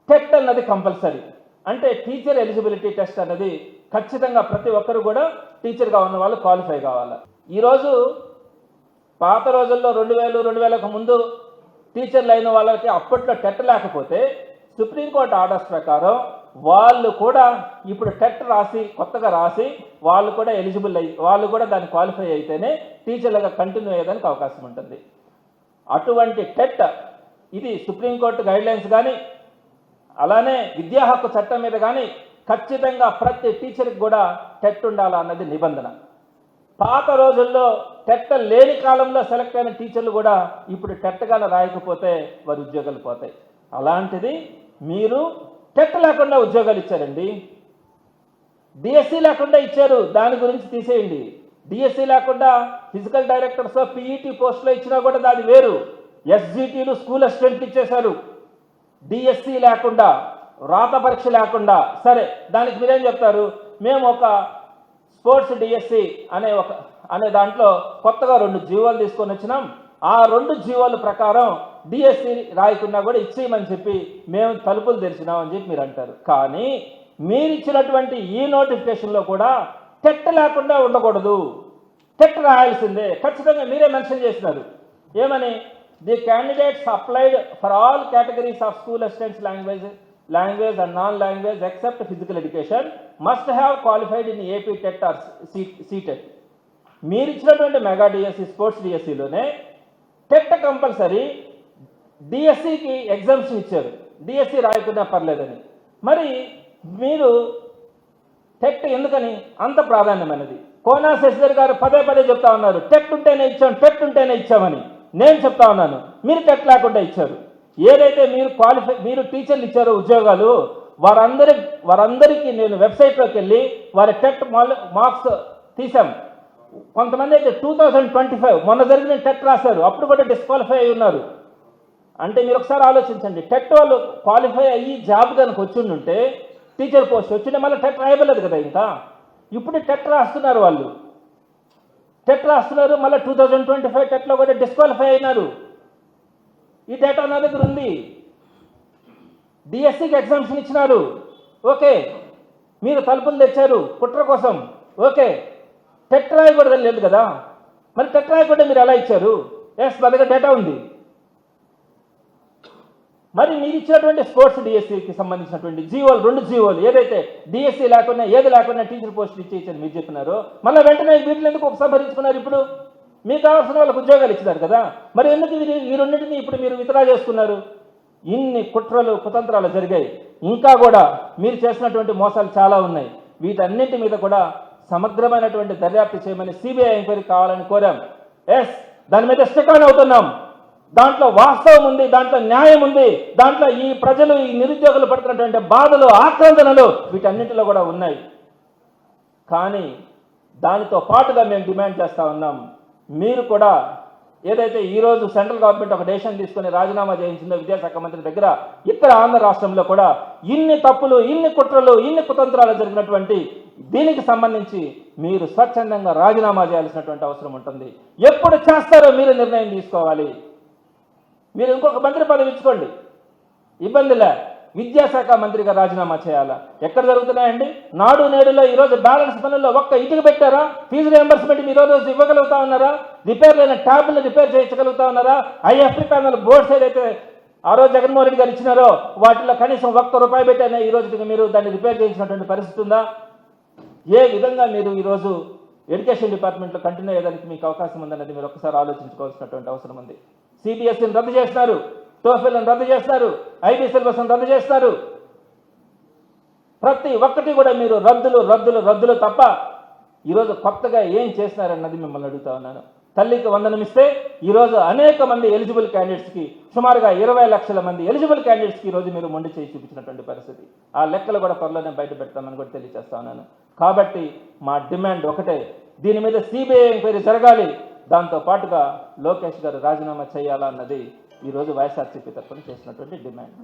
TET అన్నది compulsory. అంటే teacher eligibility test అన్నది ఖచ్చితంగా ప్రతి ఒక్కరు కూడా టీచర్గా ఉన్న వాళ్ళు క్వాలిఫై కావాలి. ఈరోజు పాత రోజుల్లో 2000 ముందు టీచర్లు అయిన వాళ్ళకి అప్పట్లో టెట్ లేకపోతే సుప్రీంకోర్టు ఆర్డర్స్ ప్రకారం వాళ్ళు కూడా ఇప్పుడు టెట్ రాసి కొత్తగా రాసి వాళ్ళు కూడా ఎలిజిబుల్ అయ్యి వాళ్ళు కూడా దాన్ని క్వాలిఫై అయితేనే టీచర్లుగా కంటిన్యూ అయ్యేదానికి అవకాశం ఉంటుంది. అటువంటి టెట్ ఇది సుప్రీంకోర్టు గైడ్లైన్స్ కానీ అలానే విద్యా హక్కు చట్టం మీద కానీ ఖచ్చితంగా ప్రతి టీచర్కి కూడా టెట్ ఉండాలా అన్నది నిబంధన. పాత రోజుల్లో టెట్ లేని కాలంలో సెలెక్ట్ అయిన టీచర్లు కూడా ఇప్పుడు టెట్గానే రాయకపోతే వారి ఉద్యోగాలు పోతాయి. అలాంటిది మీరు టెట్ లేకుండా ఉద్యోగాలు ఇచ్చారండి. డిఎస్సి లేకుండా ఇచ్చారు, దాని గురించి తీసేయండి. డిఎస్సి లేకుండా ఫిజికల్ డైరెక్టర్స్ పీఈటీ పోస్టులో ఇచ్చినా కూడా దాని వేరు. ఎస్జిటీలు స్కూల్ అసిస్టెంట్లు ఇచ్చేశారు. డిఎస్సి లేకుండా రాత పరీక్ష లేకుండా సరే దానికి మీరేం చెప్తారు? మేము ఒక స్పోర్ట్స్ డిఎస్సి అనే దాంట్లో కొత్తగా 2 జీవోలు తీసుకొని వచ్చినాం. ఆ 2 జీవోల ప్రకారం డిఎస్సి రాయకుండా కూడా ఇచ్చేయమని చెప్పి మేము తలుపులు తెరిచినామని చెప్పి మీరు అంటారు. కానీ మీరు ఇచ్చినటువంటి ఈ నోటిఫికేషన్లో కూడా టెట్ లేకుండా ఉండకూడదు, టెట్ రాయాల్సిందే. ఖచ్చితంగా మీరే మెన్షన్ చేసినారు. ఏమని? The candidates applied for all categories of school assistants language and non language except physical education must have qualified in AP TET or CTET. మీరు ఇచ్చినటువంటి మెగా డిఎస్సి స్పోర్ట్స్ డిఎస్సిలోనే టెట్ కంపల్సరీ, డిఎస్సికి exemption ఇచ్చారు, DSC రాయకుండా పర్లేదని. మరి మీరు TET ఎందుకని అంత ప్రాధాన్యమైనది? కోనా శశిధర్ గారు పదే చెప్తా ఉన్నారు టెట్ ఉంటేనే ఇచ్చాం, టెట్ ఉంటేనే ఇచ్చామని. నేను చెప్తా ఉన్నాను మీరు టెట్ లేకుండా ఇచ్చారు. ఏదైతే మీరు టీచర్లు ఇచ్చారో ఉద్యోగాలు వారందరికీ నేను వెబ్సైట్లోకి వెళ్ళి వారి టెట్ మార్క్స్ తీసాం. కొంతమంది అయితే 2025 మొన్న జరిగిన టెట్ రాశారు, అప్పుడు కూడా డిస్క్వాలిఫై అయి ఉన్నారు. అంటే మీరు ఒకసారి ఆలోచించండి, టెట్ వాళ్ళు క్వాలిఫై అయ్యి జాబ్ కనుక వచ్చిండుంటే టీచర్ పోస్ట్ వచ్చింటే మళ్ళీ టెట్ రాయబడలేదు కదా. ఇంకా ఇప్పుడు టెట్ రాస్తున్నారు, వాళ్ళు టెట్ రాస్తున్నారు, మళ్ళీ 2025 టెట్లో కూడా డిస్క్వాలిఫై అయినారు. ఈ డేటా నా దగ్గర ఉంది. డిఎస్సికి ఎగ్జామ్షన్ ఇచ్చినారు, ఓకే. మీరు తలుపులు తెచ్చారు కుట్ర కోసం, ఓకే. టెట్ రాయకూడదని లేదు కదా, మరి టెట్ రాయకుండా మీరు ఎలా ఇచ్చారు? ఎస్, మా దగ్గర డేటా ఉంది. మరి మీరు ఇచ్చినటువంటి స్పోర్ట్స్ డిఎస్సికి సంబంధించినటువంటి జీవోలు 2 జీవోలు ఏదైతే డిఎస్సి లేకుండా ఏది లేకుండా టీచర్ పోస్టులు ఇచ్చేయచ్చని మీరు చెప్పినారో మళ్ళీ వెంటనే వీటిని ఎందుకు ఉపసంహరించుకున్నారు? ఇప్పుడు మీకు కావాల్సిన వాళ్ళకి ఉద్యోగాలు ఇచ్చినారు కదా, మరి ఎందుకు ఈ రెండింటిని ఇప్పుడు మీరు విత్డ్రా చేసుకున్నారు? ఇన్ని కుట్రలు కుతంత్రాలు జరిగాయి. ఇంకా కూడా మీరు చేసినటువంటి మోసాలు చాలా ఉన్నాయి. వీటన్నింటి మీద కూడా సమగ్రమైనటువంటి దర్యాప్తు చేయమని సిబిఐ ఎంక్వైరీ కావాలని కోరాం. ఎస్, దాని మీద స్టిక్ ఆన్ అవుతున్నాం. దాంట్లో వాస్తవం ఉంది, దాంట్లో న్యాయం ఉంది, దాంట్లో ఈ ప్రజలు ఈ నిరుద్యోగులు పడుతున్నటువంటి బాధలు ఆక్రందనలు వీటన్నింటిలో కూడా ఉన్నాయి. కానీ దానితో పాటుగా మేము డిమాండ్ చేస్తూ ఉన్నాం, మీరు కూడా ఏదైతే ఈరోజు సెంట్రల్ గవర్నమెంట్ ఒక డెసిషన్ తీసుకుని రాజీనామా చేయించిందో విద్యాశాఖ మంత్రి దగ్గర, ఇక్కడ ఆంధ్ర రాష్ట్రంలో కూడా ఇన్ని తప్పులు, ఇన్ని కుట్రలు, ఇన్ని కుతంత్రాలు జరిగినటువంటి దీనికి సంబంధించి మీరు స్వచ్ఛందంగా రాజీనామా చేయాల్సినటువంటి అవసరం ఉంటుంది. ఎప్పుడు చేస్తారో మీరు నిర్ణయం తీసుకోవాలి. మీరు ఇంకొక మంత్రి పదవి ఇచ్చుకోండి, ఇబ్బందిలే. విద్యాశాఖ మంత్రిగా రాజీనామా చేయాలా? ఎక్కడ జరుగుతున్నాయండి? నాడు నేడులో ఈరోజు బ్యాలెన్స్ పనుల్లో ఒక్క ఇటుక పెట్టారా? ఫీజు రియంబర్స్మెంట్ మీరు రోజు ఇవ్వగలుగుతా ఉన్నారా? రిపేర్ అయిన ట్యాబ్లు రిపేర్ చేయించగలుగుతా ఉన్నారా? ఐఎఫ్పి ప్యానల్ బోర్డ్స్ ఏదైతే ఆ రోజు జగన్మోహన్ రెడ్డి గారు ఇచ్చినారో వాటిలో కనీసం ₹1 పెట్టైనా ఈ రోజుకి మీరు దాన్ని రిపేర్ చేయించినటువంటి పరిస్థితి ఉందా? ఏ విధంగా మీరు ఈరోజు ఎడ్యుకేషన్ డిపార్ట్మెంట్లో కంటిన్యూ అయ్యేదానికి మీకు అవకాశం ఉందన్నది మీరు ఒకసారి ఆలోచించుకోవాల్సినటువంటి అవసరం ఉంది. సిబిఎస్ఈని రద్దు చేస్తున్నారు, టోఫెల్ని రద్దు చేస్తారు, ఐబీ సిలబస్ని రద్దు చేస్తారు. ప్రతి ఒక్కటి కూడా మీరు రద్దులు తప్ప ఈరోజు కొత్తగా ఏం చేసినారన్నది మిమ్మల్ని అడుగుతా ఉన్నాను. తల్లికి వందనం ఇస్తే ఈరోజు అనేక మంది ఎలిజిబుల్ క్యాండిడేట్స్కి, సుమారుగా 20 లక్షల మంది ఎలిజిబుల్ క్యాండిడేట్స్కి ఈరోజు మీరు మొండి చేసి చూపించినటువంటి పరిస్థితి. ఆ లెక్కలు కూడా త్వరలోనే బయట పెడతామని కూడా తెలియజేస్తా ఉన్నాను. కాబట్టి మా డిమాండ్ ఒకటే, దీని మీద సిబిఐ ఎంక్వైరీ జరగాలి. దాంతో పాటుగా లోకేష్ గారు రాజీనామా చేయాలన్నది ఈరోజు వైఎస్ఆర్సీపీ తరఫున చేసినటువంటి డిమాండ్.